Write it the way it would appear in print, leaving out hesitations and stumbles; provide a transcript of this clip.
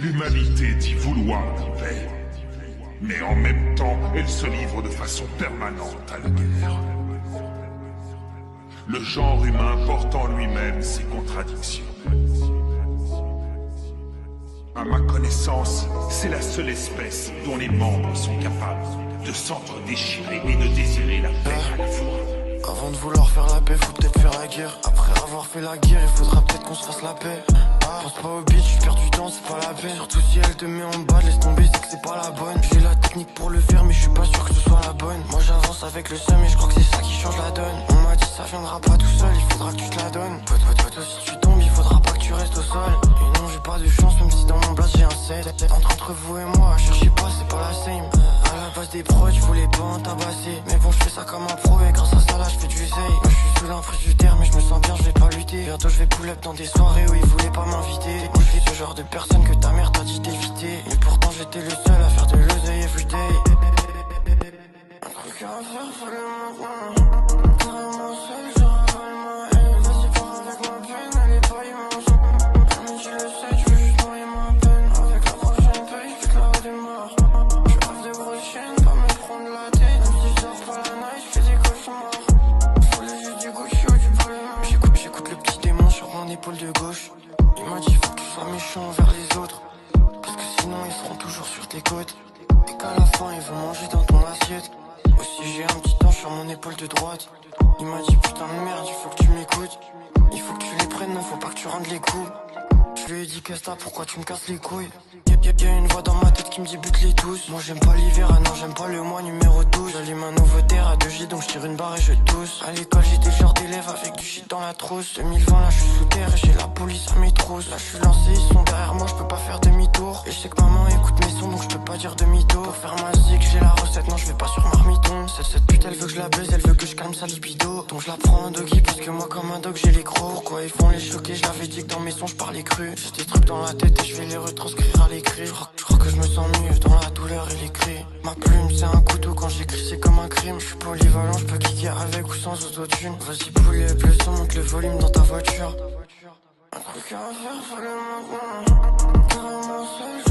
L'humanité dit vouloir la paix, mais en même temps, elle se livre de façon permanente à la guerre. Le genre humain porte en lui-même ses contradictions. À ma connaissance, c'est la seule espèce dont les membres sont capables de s'entre-déchirer et de désirer la paix à la fois. Avant de vouloir faire la paix, faut peut-être faire la guerre. Après avoir fait la guerre, il faudra peut-être qu'on se fasse la paix. Pense pas au bitch, je perds du temps, c'est pas la peine. Surtout si elle te met en bas, laisse tomber, c'est que c'est pas la bonne. J'ai la technique pour le faire, mais je suis pas sûr que ce soit la bonne. Moi j'avance avec le seum et je crois que c'est ça qui change la donne. On m'a dit ça viendra pas tout seul, il faudra que tu te la donnes. Toi, si tu tombes, il faudra pas que tu restes au sol. Et non, j'ai pas de chance, même si dans mon blast j'ai un 7. Entre vous et moi, cherchez pas, c'est pas la same. À la base des prods, je voulais pas en tabasser. Mais bon, je fais ça comme un pro et grâce à ça là, je fais du zay. Moi je suis sous l'emprise du terme, mais je me sens bien, je vais pas lutter. Bientôt je vais pull up dans des soirées où ils voulaient pas m'inviter. Moi je suis ce genre de personne que ta mère t'a dit d'éviter. Et pourtant j'étais le seul à faire de l'oseille everyday. Un truc à faire, fallait maintenant. Carrément seul, je ravale ma haine. Vas-y pas avec ma peine, elle est pas immense. Même si je le sais, je veux juste noyer ma peine. Avec la prochaine paye, je te la redémarre. Je rêve de grosses chaînes, pas me prendre la tête. Même si je dors pas la night, je fais des cauchemars. Faut le jus du Gucci ou du Balmain. J'écoute le petit démon sur mon épaule de gauche. Il m'a dit faut que tu sois méchant envers les autres, parce que sinon ils seront toujours sur tes côtes. Et qu'à la fin ils vont manger dans ton assiette. Aussi j'ai un petit ange sur mon épaule de droite. Il m'a dit putain de merde, il faut que tu m'écoutes. Il faut que tu les prennes, non faut pas que tu rendes les coups. Je lui ai dit qu'est-ce que t'as, pourquoi tu me casses les couilles. Y'a une voix dans ma tête qui me dit bute-les tous. Moi j'aime pas l'hiver, ah non j'aime pas le mois numéro 12. J'allume un nouveau terre à 2G donc je tire une barre et je tousse. À l'école j'étais le genre d'élève avec du shit dans la trousse. 2020 là je suis sous terre et j'ai la police à mes trousses. Là je suis lancé, ils sont derrière moi, je peux pas faire demi-tour. Et je sais que maman écoute mes sons donc je peux pas dire demi-tour. Pour faire ma zig j'ai la recette, non je vais pas sur marmiton. Cette pute elle veut que je la baise, elle veut que je calme sa libido. Donc je la prends un doggy parce que moi comme un dog j'ai les crocs. Pourquoi ils font les choquer, je l'avais dit que dans mes sons je parlais cru. J'ai des trucs dans la tête et je vais les retranscrire à l'écrit. Je crois que je me sens mieux dans la douleur et les cris. Ma plume c'est un couteau, quand j'écris c'est comme un crime. Je suis polyvalent, je peux kicker avec ou sans autotune. Vas-y poulet, le son, monte le volume dans ta voiture. Un truc à faire, fallait maintenant. Carrément seul.